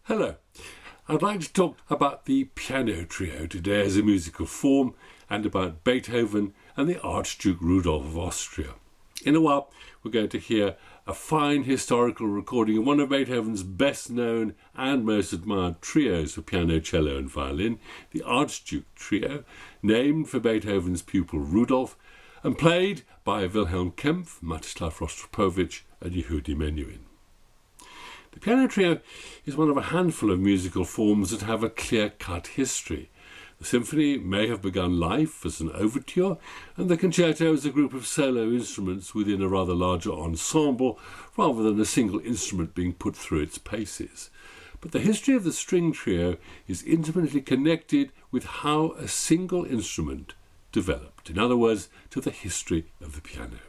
Hello, I'd like to talk about the piano trio today as a musical form and about Beethoven and the Archduke Rudolf of Austria. In a while, we're going to hear a fine historical recording of one of Beethoven's best known and most admired trios for piano, cello and violin, the Archduke Trio, named for Beethoven's pupil Rudolph and played by Wilhelm Kempff, Mstislav Rostropovich and Yehudi Menuhin. The piano trio is one of a handful of musical forms that have a clear-cut history. The symphony may have begun life as an overture, and the concerto as a group of solo instruments within a rather larger ensemble, rather than a single instrument being put through its paces. But the history of the string trio is intimately connected with how a single instrument developed. In other words, to the history of the piano.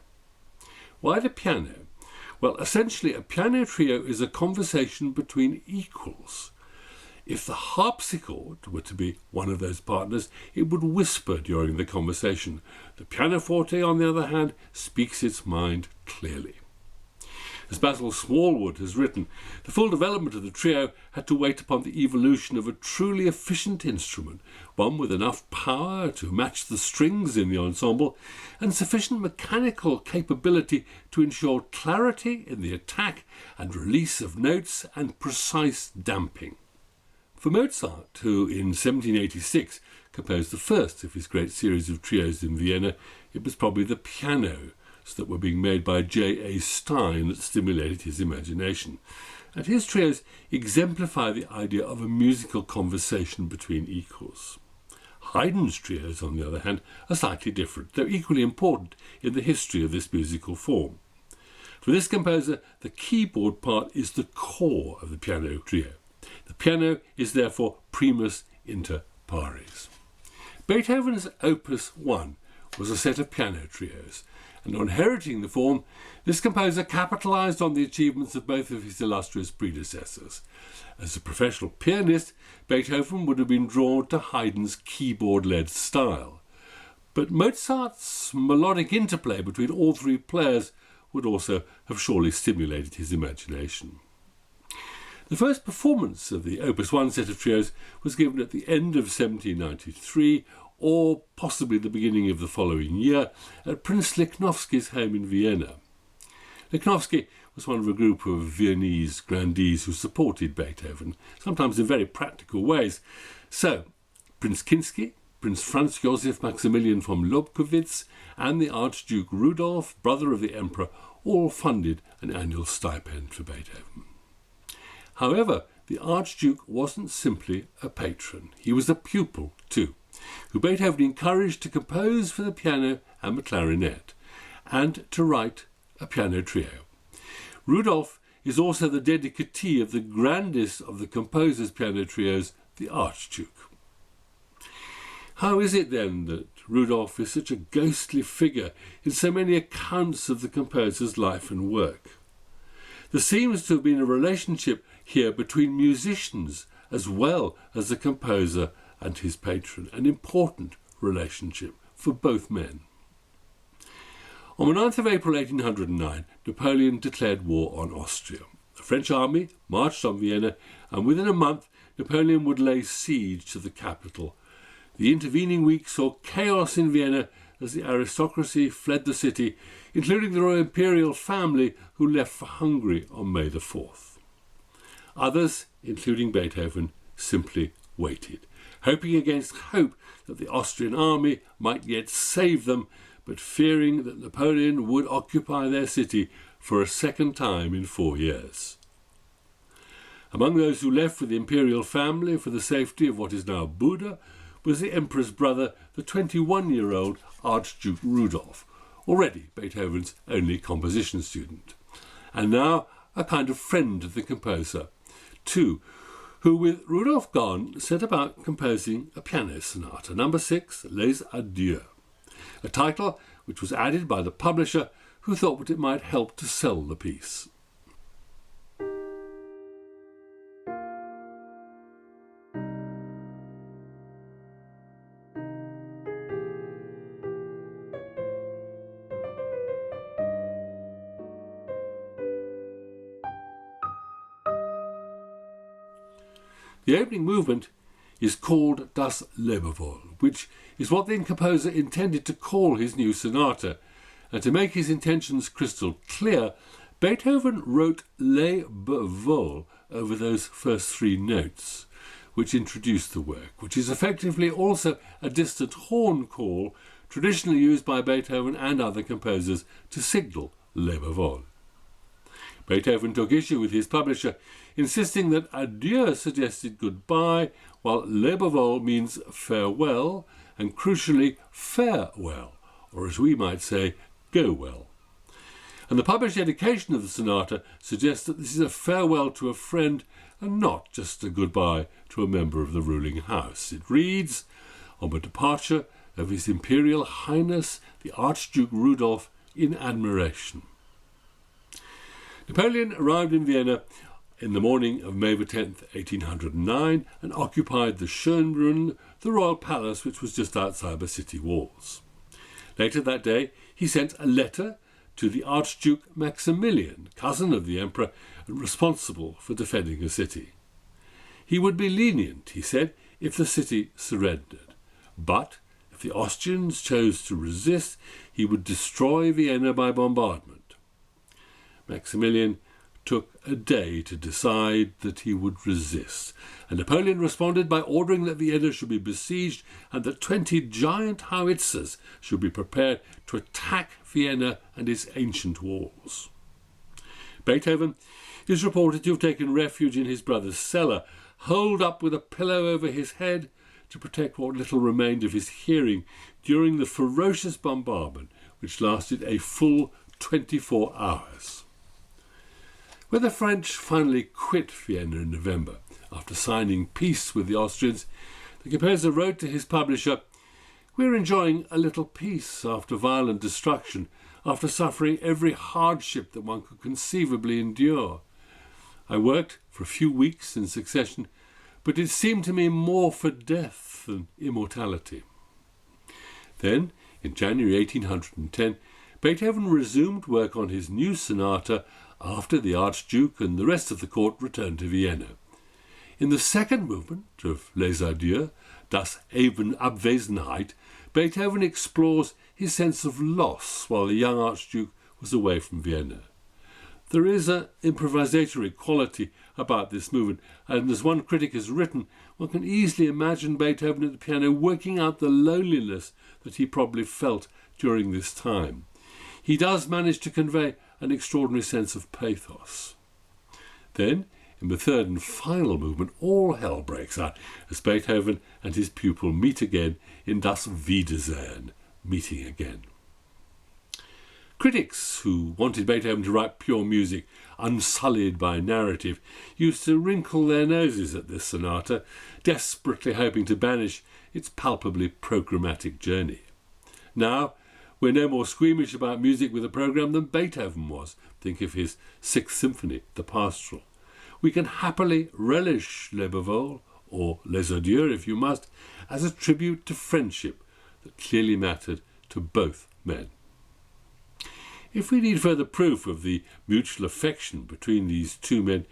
Why the piano? Well, essentially, a piano trio is a conversation between equals. If the harpsichord were to be one of those partners, it would whisper during the conversation. The pianoforte, on the other hand, speaks its mind clearly. As Basil Smallwood has written, the full development of the trio had to wait upon the evolution of a truly efficient instrument, one with enough power to match the strings in the ensemble and sufficient mechanical capability to ensure clarity in the attack and release of notes and precise damping. For Mozart, who in 1786 composed the first of his great series of trios in Vienna, it was probably the pianos that were being made by J.A. Stein that stimulated his imagination. And his trios exemplify the idea of a musical conversation between equals. Haydn's trios, on the other hand, are slightly different, though equally important in the history of this musical form. For this composer, the keyboard part is the core of the piano trio. The piano is therefore primus inter pares. Beethoven's Opus 1 was a set of piano trios, and on inheriting the form, this composer capitalised on the achievements of both of his illustrious predecessors. As a professional pianist, Beethoven would have been drawn to Haydn's keyboard-led style. But Mozart's melodic interplay between all three players would also have surely stimulated his imagination. The first performance of the Opus 1 set of trios was given at the end of 1793, or possibly the beginning of the following year, at Prince Lichnowsky's home in Vienna. Lichnowsky was one of a group of Viennese grandees who supported Beethoven, sometimes in very practical ways. So, Prince Kinsky, Prince Franz Josef Maximilian von LOBKOWITZ, and the Archduke Rudolf, brother of the Emperor, all funded an annual stipend for Beethoven. However, the Archduke wasn't simply a patron. He was a pupil too, who Beethoven encouraged to compose for the piano and the clarinet, and to write a piano trio. Rudolph is also the dedicatee of the grandest of the composer's piano trios, the Archduke. How is it then that Rudolph is such a ghostly figure in so many accounts of the composer's life and work? There seems to have been a relationship here between musicians as well as the composer and his patron, an important relationship for both men. On the 9th of April 1809, Napoleon declared war on Austria. The French army marched on Vienna, and within a month Napoleon would lay siege to the capital. The intervening week saw chaos in Vienna as the aristocracy fled the city, including the royal imperial family who left for Hungary on May the 4th. Others, including Beethoven, simply waited, hoping against hope that the Austrian army might yet save them, but fearing that Napoleon would occupy their city for a second time in 4 years. Among those who left with the imperial family for the safety of what is now Buda was the emperor's brother, the 21-year-old Archduke Rudolf, already Beethoven's only composition student, and now a kind of friend of the composer, too, who, with Rudolph gone, set about composing a piano sonata, number 6, Les Adieux, a title which was added by the publisher who thought that it might help to sell the piece. The opening movement is called Das Lebewohl, which is what the composer intended to call his new sonata, and to make his intentions crystal clear, Beethoven wrote Lebewohl over those first three notes, which introduced the work, which is effectively also a distant horn call traditionally used by Beethoven and other composers to signal Lebewohl. Beethoven took issue with his publisher, insisting that adieu suggested goodbye, while Lebewohl means farewell, and crucially farewell, or as we might say, go well. And the published dedication of the sonata suggests that this is a farewell to a friend and not just a goodbye to a member of the ruling house. It reads, on the departure of His Imperial Highness the Archduke Rudolf in admiration. Napoleon arrived in Vienna in the morning of May 10th, 1809, and occupied the Schönbrunn, the royal palace which was just outside the city walls. Later that day, he sent a letter to the Archduke Maximilian, cousin of the emperor, and responsible for defending the city. He would be lenient, he said, if the city surrendered, but if the Austrians chose to resist, he would destroy Vienna by bombardment. Maximilian took a day to decide that he would resist, and Napoleon responded by ordering that Vienna should be besieged and that 20 giant howitzers should be prepared to attack Vienna and its ancient walls. Beethoven is reported to have taken refuge in his brother's cellar, holed up with a pillow over his head to protect what little remained of his hearing during the ferocious bombardment which lasted a full 24 hours. When the French finally quit Vienna in November, after signing peace with the Austrians, the composer wrote to his publisher, "We're enjoying a little peace after violent destruction, after suffering every hardship that one could conceivably endure. I worked for a few weeks in succession, but it seemed to me more for death than immortality." Then, in January 1810, Beethoven resumed work on his new sonata after the Archduke and the rest of the court returned to Vienna. In the second movement of Les Adieux, Das Abwesenheit, Beethoven explores his sense of loss while the young Archduke was away from Vienna. There is an improvisatory quality about this movement, and as one critic has written, one can easily imagine Beethoven at the piano working out the loneliness that he probably felt during this time. He does manage to convey an extraordinary sense of pathos. Then, in the third and final movement, all hell breaks out as Beethoven and his pupil meet again in Das Wiedersehen, meeting again. Critics who wanted Beethoven to write pure music, unsullied by narrative, used to wrinkle their noses at this sonata, desperately hoping to banish its palpably programmatic journey. Now, we're no more squeamish about music with a programme than Beethoven was. Think of his Sixth Symphony, the Pastoral. We can happily relish Lebewohl, or Les Adieux if you must, as a tribute to friendship that clearly mattered to both men. If we need further proof of the mutual affection between these two men,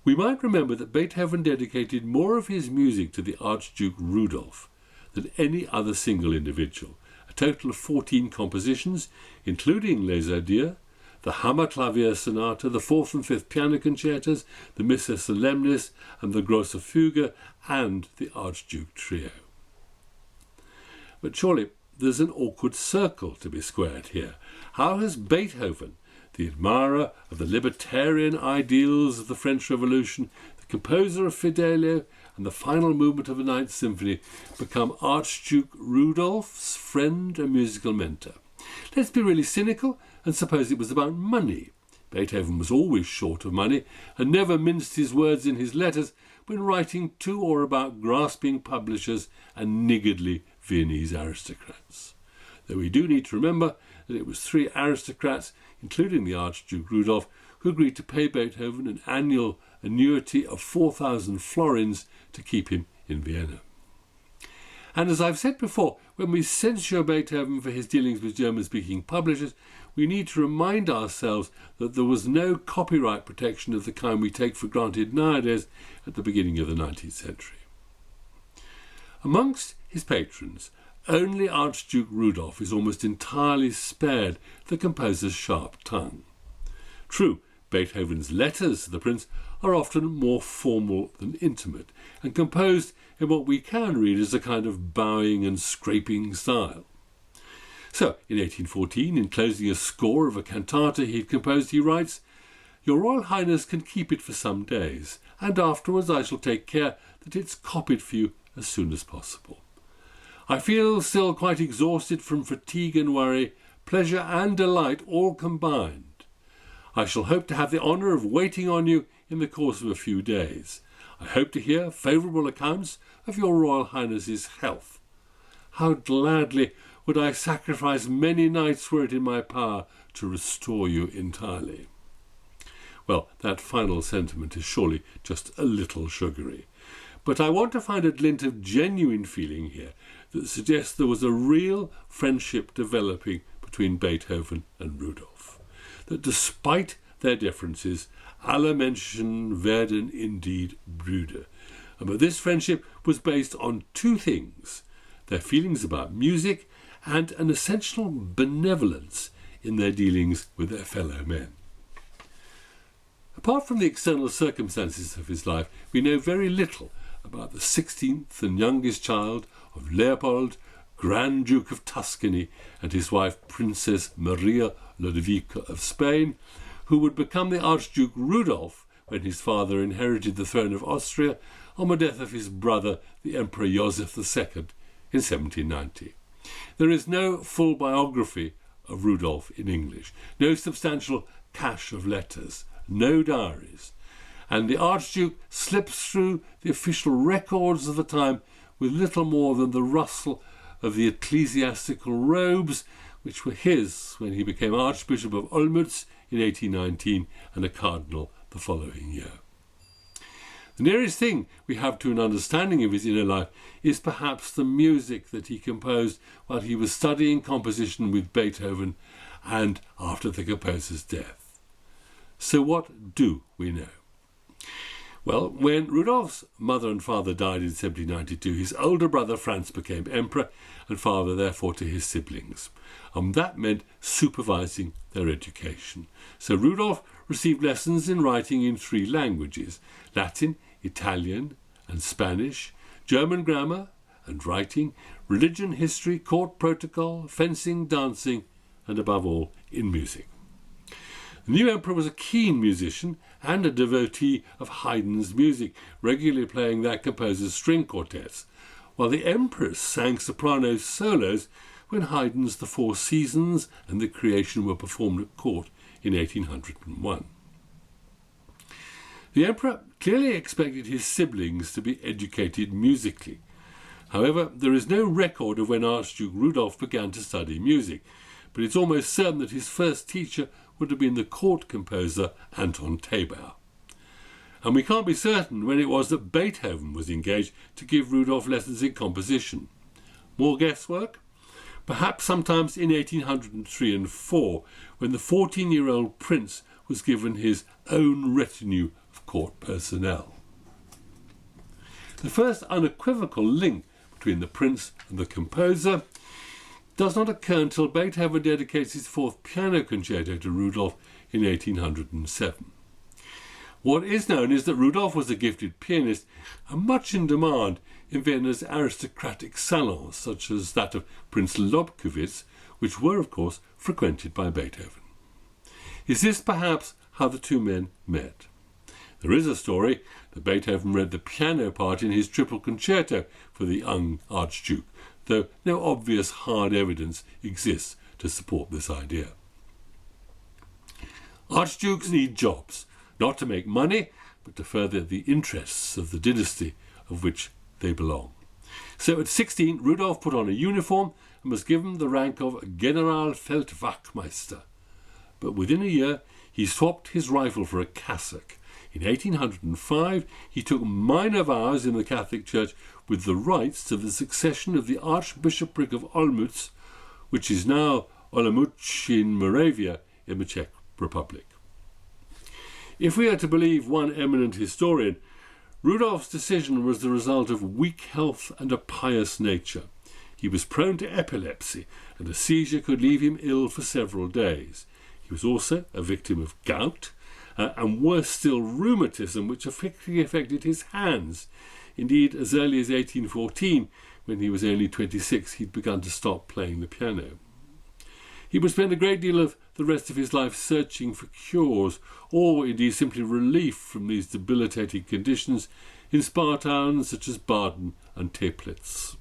we might remember that Beethoven dedicated more of his music to the Archduke Rudolf than any other single individual. A total of 14 compositions, including Les Adieux, the Hammerklavier Sonata, the fourth and fifth piano concertos, the Missa Solemnis and the Grosse Fuge, and the Archduke Trio. But surely there's an awkward circle to be squared here. How has Beethoven, the admirer of the libertarian ideals of the French Revolution, the composer of Fidelio and the final movement of the Ninth Symphony, become Archduke Rudolph's friend and musical mentor? Let's be really cynical and suppose it was about money. Beethoven was always short of money and never minced his words in his letters when writing to or about grasping publishers and niggardly Viennese aristocrats. Though we do need to remember that it was 3 aristocrats, including the Archduke Rudolf, who agreed to pay Beethoven an annual annuity of 4,000 florins to keep him in Vienna. And as I've said before, when we censure Beethoven for his dealings with German-speaking publishers, we need to remind ourselves that there was no copyright protection of the kind we take for granted nowadays at the beginning of the 19th century. Amongst his patrons, only Archduke Rudolph is almost entirely spared the composer's sharp tongue. True, Beethoven's letters to the prince are often more formal than intimate, and composed in what we can read as a kind of bowing and scraping style. So, in 1814, in closing a score of a cantata he had composed, he writes, "Your Royal Highness can keep it for some days, and afterwards I shall take care that it's copied for you as soon as possible. I feel still quite exhausted from fatigue and worry, pleasure and delight all combined. I shall hope to have the honour of waiting on you in the course of a few days. I hope to hear favourable accounts of your Royal Highness's health. How gladly would I sacrifice many nights were it in my power to restore you entirely." Well, that final sentiment is surely just a little sugary. But I want to find a glint of genuine feeling here that suggests there was a real friendship developing between Beethoven and Rudolph. That despite their differences, alle Menschen werden indeed Brüder. But this friendship was based on two things: their feelings about music and an essential benevolence in their dealings with their fellow men. Apart from the external circumstances of his life, we know very little about the 16th and youngest child of Leopold, Grand Duke of Tuscany, and his wife Princess Maria Ludwika of Spain, who would become the Archduke Rudolf when his father inherited the throne of Austria on the death of his brother, the Emperor Joseph II, in 1790. There is no full biography of Rudolph in English, no substantial cache of letters, no diaries, and the Archduke slips through the official records of the time with little more than the rustle of the ecclesiastical robes which were his when he became Archbishop of Olmütz in 1819 and a cardinal the following year. The nearest thing we have to an understanding of his inner life is perhaps the music that he composed while he was studying composition with Beethoven and after the composer's death. So what do we know? Well, when Rudolph's mother and father died in 1792, his older brother Franz became emperor and father therefore to his siblings. And that meant supervising their education. So Rudolph received lessons in writing in 3 languages: Latin, Italian and Spanish, German grammar and writing, religion, history, court protocol, fencing, dancing, and above all, in music. The new emperor was a keen musician and a devotee of Haydn's music, regularly playing that composer's string quartets, while the empress sang soprano solos when Haydn's The Four Seasons and The Creation were performed at court in 1801. The emperor clearly expected his siblings to be educated musically. However, there is no record of when Archduke Rudolph began to study music, but it's almost certain that his first teacher would have been the court composer Anton Tabauer. And we can't be certain when it was that Beethoven was engaged to give Rudolph lessons in composition. More guesswork? Perhaps sometimes in 1803 and 4, when the 14-year-old prince was given his own retinue of court personnel. The first unequivocal link between the prince and the composer does not occur until Beethoven dedicates his 4th piano concerto to Rudolph in 1807. What is known is that Rudolph was a gifted pianist and much in demand in Vienna's aristocratic salons, such as that of Prince LOBKOWITZ, which were, of course, frequented by Beethoven. Is this perhaps how the two men met? There is a story that Beethoven read the piano part in his triple concerto for the young Archduke, though no obvious hard evidence exists to support this idea. Archdukes need jobs, not to make money, but to further the interests of the dynasty of which they belong. So at 16, Rudolph put on a uniform and was given the rank of Generalfeldwachtmeister. But within a year, he swapped his rifle for a cassock. In 1805, he took minor vows in the Catholic Church with the rights to the succession of the Archbishopric of Olmütz, which is now Olomouc in Moravia in the Czech Republic. If we are to believe one eminent historian, Rudolph's decision was the result of weak health and a pious nature. He was prone to epilepsy, and a seizure could leave him ill for several days. He was also a victim of gout, and worse still, rheumatism, which affected his hands. Indeed, as early as 1814, when he was only 26, he'd begun to stop playing the piano. He would spend a great deal of the rest of his life searching for cures, or indeed simply relief from these debilitating conditions in spa towns such as Baden and Teplitz.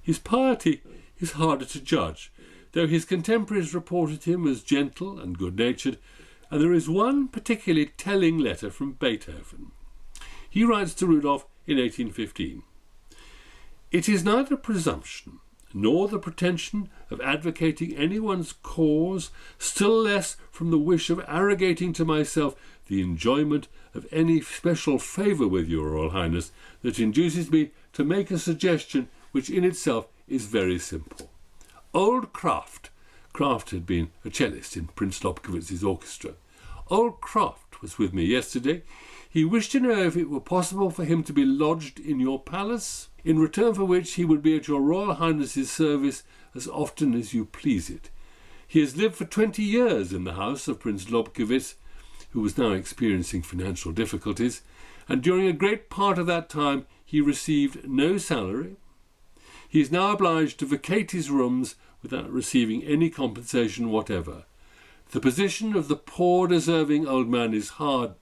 His piety is harder to judge, though his contemporaries reported him as gentle and good-natured, and there is one particularly telling letter from Beethoven. He writes to Rudolph in 1815, "It is neither presumption nor the pretension of advocating anyone's cause, still less from the wish of arrogating to myself the enjoyment of any special favour with your Royal Highness, that induces me to make a suggestion which in itself is very simple. Old Kraft had been a cellist in Prince Lobkowitz's orchestra. Old Kraft was with me yesterday. He wished to know if it were possible for him to be lodged in your palace, in return for which he would be at your Royal Highness's service as often as you please it. He has lived for 20 years in the house of Prince Lobkowitz, who was now experiencing financial difficulties, and during a great part of that time he received no salary. He is now obliged to vacate his rooms without receiving any compensation whatever. The position of the poor deserving old man is hard,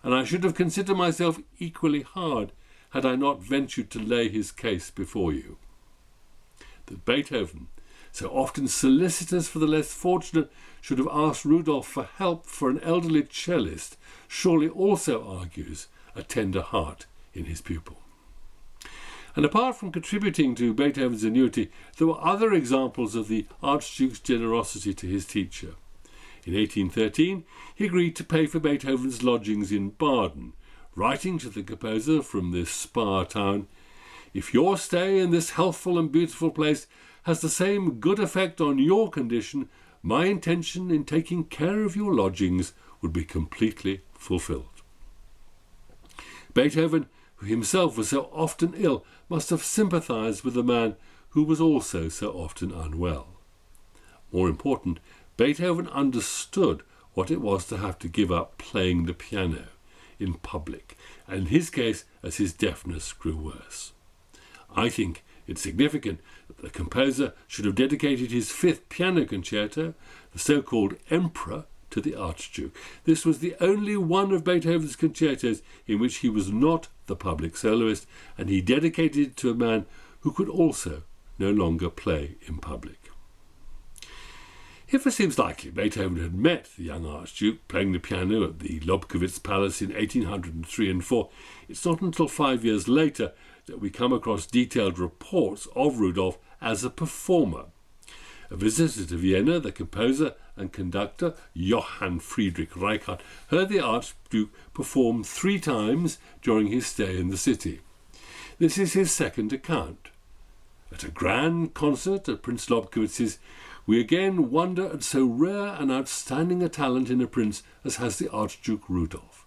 and I should have considered myself equally hard had I not ventured to lay his case before you." That Beethoven, so often solicitous for the less fortunate, should have asked Rudolph for help for an elderly cellist surely also argues a tender heart in his pupil. And apart from contributing to Beethoven's annuity, there were other examples of the Archduke's generosity to his teacher. In 1813, he agreed to pay for Beethoven's lodgings in Baden, writing to the composer from this spa town, "If your stay in this healthful and beautiful place has the same good effect on your condition, my intention in taking care of your lodgings would be completely fulfilled." Beethoven, who himself was so often ill, must have sympathized with a man who was also so often unwell. More important, Beethoven understood what it was to have to give up playing the piano in public, and in his case as his deafness grew worse. I think it's significant that the composer should have dedicated his fifth piano concerto, the so-called Emperor, to the Archduke. This was the only one of Beethoven's concertos in which he was not the public soloist, and he dedicated it to a man who could also no longer play in public. If it seems likely Beethoven had met the young Archduke playing the piano at the Lobkowitz Palace in 1803 and 4, it's not until 5 years later that we come across detailed reports of Rudolph as a performer. A visitor to Vienna, the composer and conductor Johann Friedrich Reichardt heard the Archduke perform 3 times during his stay in the city. This is his second account. At a grand concert at Prince Lobkowitz's, we again wonder at so rare and outstanding a talent in a prince as has the Archduke Rudolf.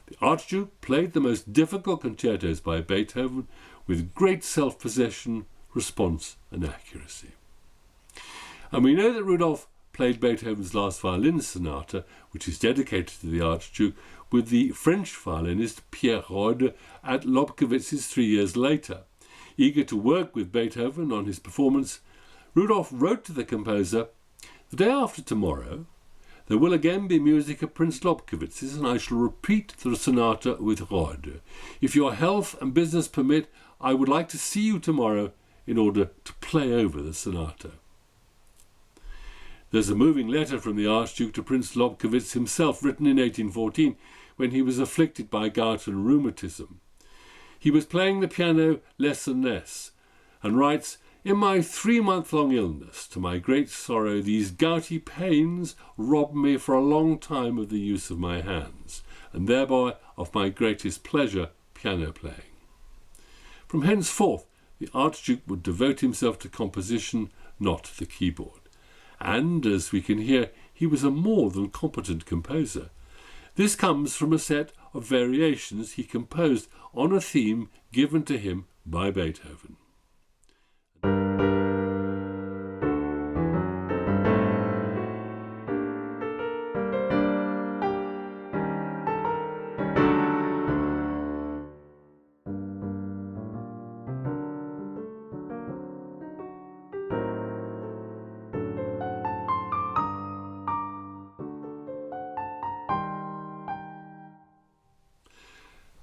The Archduke played the most difficult concertos by Beethoven with great self-possession, response and accuracy. And we know that Rudolph played Beethoven's Last Violin Sonata, which is dedicated to the Archduke, with the French violinist Pierre Rode at Lobkowitz's 3 years later. Eager to work with Beethoven on his performance, Rudolph wrote to the composer, "The day after tomorrow, there will again be music at Prince Lobkowitz's, and I shall repeat the sonata with Rode. If your health and business permit, I would like to see you tomorrow in order to play over the sonata." There's a moving letter from the Archduke to Prince Lobkowitz himself, written in 1814, when he was afflicted by gout and rheumatism. He was playing the piano less and less, and writes, "In my 3-month-long illness, to my great sorrow, these gouty pains robbed me for a long time of the use of my hands, and thereby of my greatest pleasure, piano playing. From henceforth, the Archduke would devote himself to composition, not the keyboard. And, as we can hear, he was a more than competent composer. This comes from a set of variations he composed on a theme given to him by Beethoven.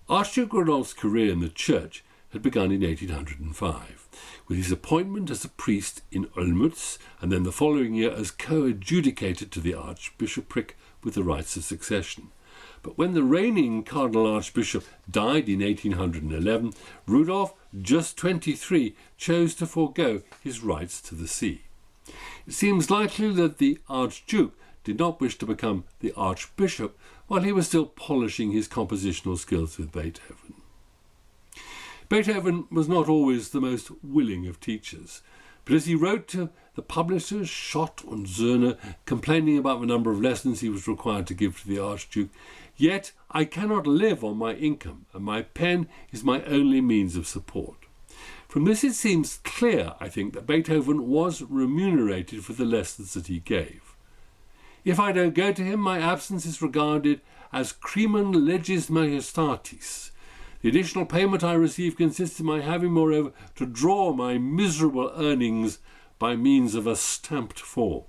Archduke Rudolph's career in the church had begun in 1805, with his appointment as a priest in Olmütz, and then the following year as co-adjudicator to the archbishopric with the rights of succession. But when the reigning Cardinal Archbishop died in 1811, Rudolph, just 23, chose to forego his rights to the see. It seems likely that the Archduke did not wish to become the Archbishop while he was still polishing his compositional skills with Beethoven. Beethoven was not always the most willing of teachers, but as he wrote to the publishers Schott and Zöllner, complaining about the number of lessons he was required to give to the Archduke, "Yet I cannot live on my income, and my pen is my only means of support." From this it seems clear, I think, that Beethoven was remunerated for the lessons that he gave. "If I don't go to him, my absence is regarded as crimen legis majestatis. The additional payment I receive consists in my having, moreover, to draw my miserable earnings by means of a stamped form."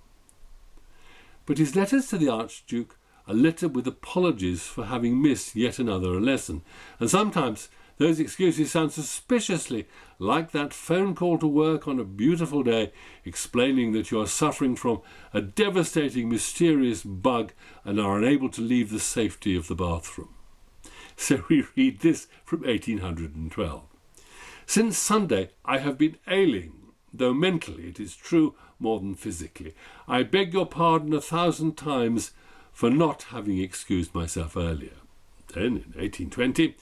But his letters to the Archduke are littered with apologies for having missed yet another lesson, and sometimes those excuses sound suspiciously like that phone call to work on a beautiful day explaining that you are suffering from a devastating mysterious bug and are unable to leave the safety of the bathroom. So we read this from 1812. "Since Sunday I have been ailing, though mentally, it is true, more than physically. I beg your pardon 1,000 times for not having excused myself earlier." Then, in 1820,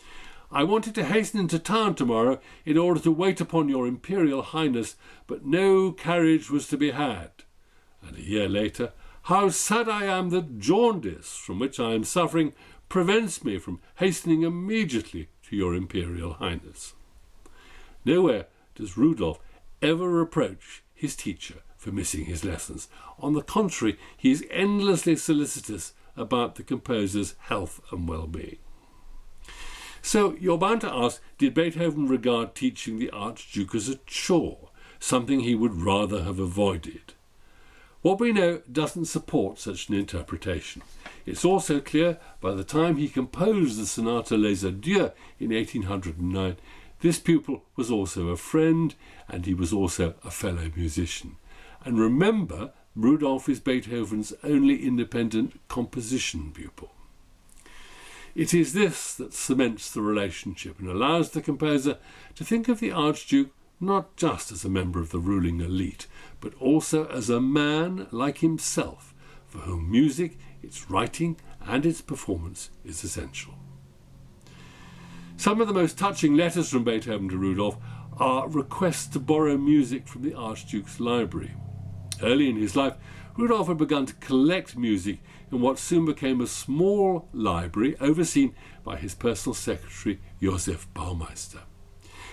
"I wanted to hasten into town tomorrow in order to wait upon your Imperial Highness, but no carriage was to be had." And a year later, "How sad I am that jaundice, from which I am suffering, prevents me from hastening immediately to your Imperial Highness." Nowhere does Rudolph ever reproach his teacher for missing his lessons. On the contrary, he is endlessly solicitous about the composer's health and well-being. So you're bound to ask, did Beethoven regard teaching the Archduke as a chore, something he would rather have avoided? What we know doesn't support such an interpretation. It's also clear by the time he composed the Sonata Les Adieux in 1809, this pupil was also a friend and he was also a fellow musician. And remember, Rudolph is Beethoven's only independent composition pupil. It is this that cements the relationship and allows the composer to think of the Archduke not just as a member of the ruling elite, but also as a man like himself, for whom music, its writing and its performance is essential. Some of the most touching letters from Beethoven to Rudolph are requests to borrow music from the Archduke's library. Early in his life, Rudolph had begun to collect music in what soon became a small library overseen by his personal secretary, Josef Baumeister.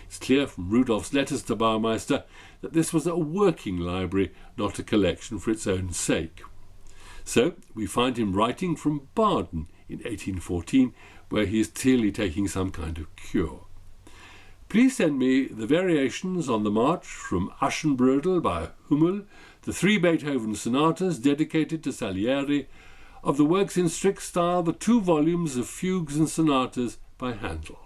It's clear from Rudolph's letters to Baumeister that this was a working library, not a collection for its own sake. So we find him writing from Baden in 1814, where he is clearly taking some kind of cure. "Please send me the variations on the march from Aschenbrödel by Hummel, the 3 Beethoven sonatas dedicated to Salieri, of the works in strict style, the 2 volumes of fugues and sonatas by Handel."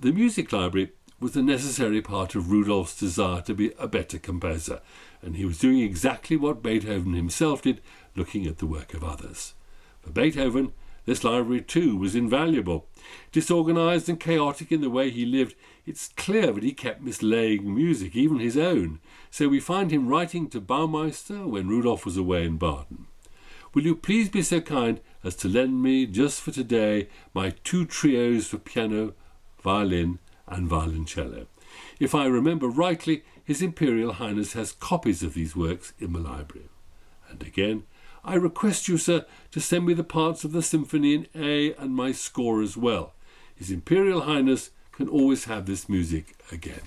The music library was a necessary part of Rudolph's desire to be a better composer, and he was doing exactly what Beethoven himself did, looking at the work of others. For Beethoven, this library too was invaluable. Disorganized and chaotic in the way he lived, it's clear that he kept mislaying music, even his own, so we find him writing to Baumeister when Rudolph was away in Baden. "Will you please be so kind as to lend me, just for today, my 2 trios for piano, violin and violoncello. If I remember rightly, His Imperial Highness has copies of these works in the library. And again, I request you, sir, to send me the parts of the symphony in A and my score as well. His Imperial Highness can always have this music again.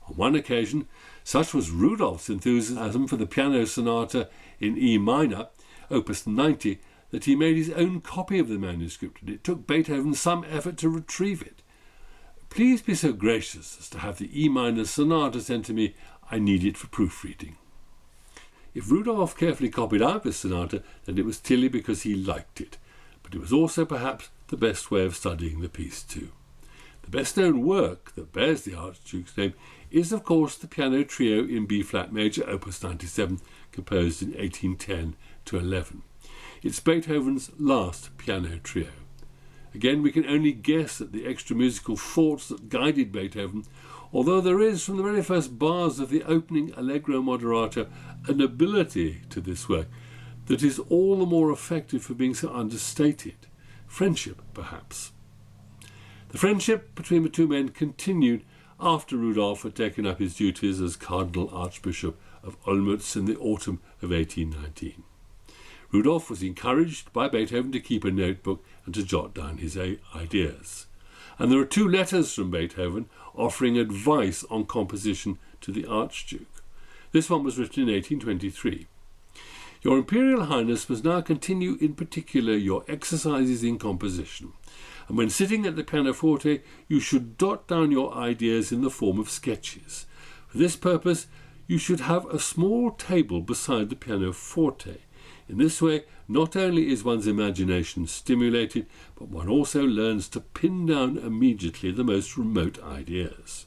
On one occasion, such was Rudolph's enthusiasm for the piano sonata in E minor, opus 90, that he made his own copy of the manuscript, and it took Beethoven some effort to retrieve it. Please be so gracious as to have the E minor sonata sent to me. I need it for proofreading. If Rudolph carefully copied out this sonata, then it was clearly because he liked it, but it was also perhaps the best way of studying the piece too. The best-known work that bears the Archduke's name is, of course, the piano trio in B-flat major, opus 97, composed in 1810-11. It's Beethoven's last piano trio. Again, we can only guess at the extra musical thoughts that guided Beethoven, although there is, from the very first bars of the opening Allegro Moderato, a nobility to this work that is all the more effective for being so understated. Friendship, perhaps. The friendship between the two men continued after Rudolph had taken up his duties as Cardinal Archbishop of Olmütz in the autumn of 1819. Rudolph was encouraged by Beethoven to keep a notebook and to jot down his ideas. And there are 2 letters from Beethoven offering advice on composition to the Archduke. This one was written in 1823. Your Imperial Highness must now continue in particular your exercises in composition, and when sitting at the pianoforte you should dot down your ideas in the form of sketches. For this purpose you should have a small table beside the pianoforte. In this way, not only is one's imagination stimulated, but one also learns to pin down immediately the most remote ideas.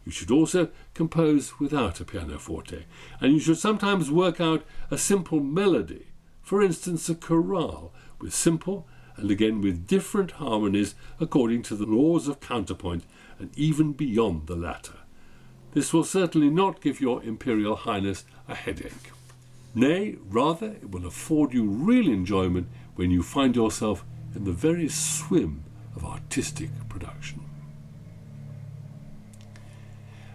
You should also compose without a pianoforte, and you should sometimes work out a simple melody, for instance a chorale, with simple and again with different harmonies according to the laws of counterpoint and even beyond the latter. This will certainly not give your Imperial Highness a headache. Nay, rather, it will afford you real enjoyment when you find yourself in the very swim of artistic production.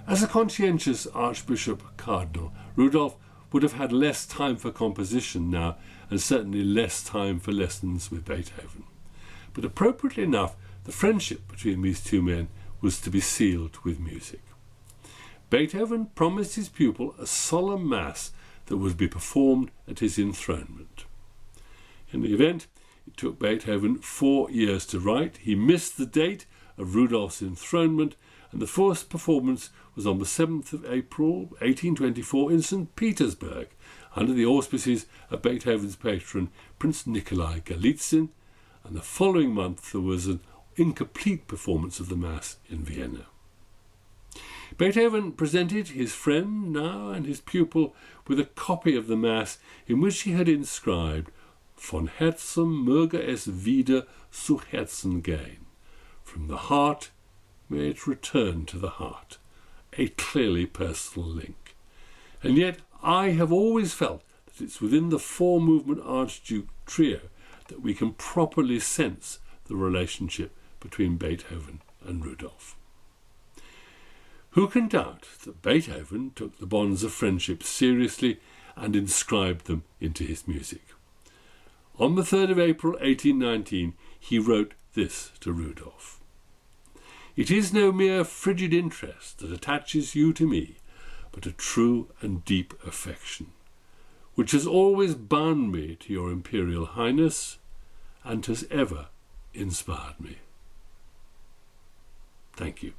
As a conscientious Archbishop Cardinal, Rudolph would have had less time for composition now, and certainly less time for lessons with Beethoven. But appropriately enough, the friendship between these two men was to be sealed with music. Beethoven promised his pupil a solemn mass that would be performed at his enthronement. In the event, it took Beethoven 4 years to write. He missed the date of Rudolph's enthronement, and the first performance was on the 7th of April 1824 in St. Petersburg, under the auspices of Beethoven's patron, Prince Nikolai Golitsyn, and the following month there was an incomplete performance of the Mass in Vienna. Beethoven presented his friend now and his pupil with a copy of the Mass in which he had inscribed "Von Herzen möge es wieder zu Herzen gehen." From the heart may it return to the heart. A clearly personal link. And yet I have always felt that it's within the 4-movement Archduke trio that we can properly sense the relationship between Beethoven and Rudolph. Who can doubt that Beethoven took the bonds of friendship seriously and inscribed them into his music? On the 3rd of April 1819 he wrote this to Rudolph: "It is no mere frigid interest that attaches you to me, but a true and deep affection, which has always bound me to your Imperial Highness and has ever inspired me." Thank you.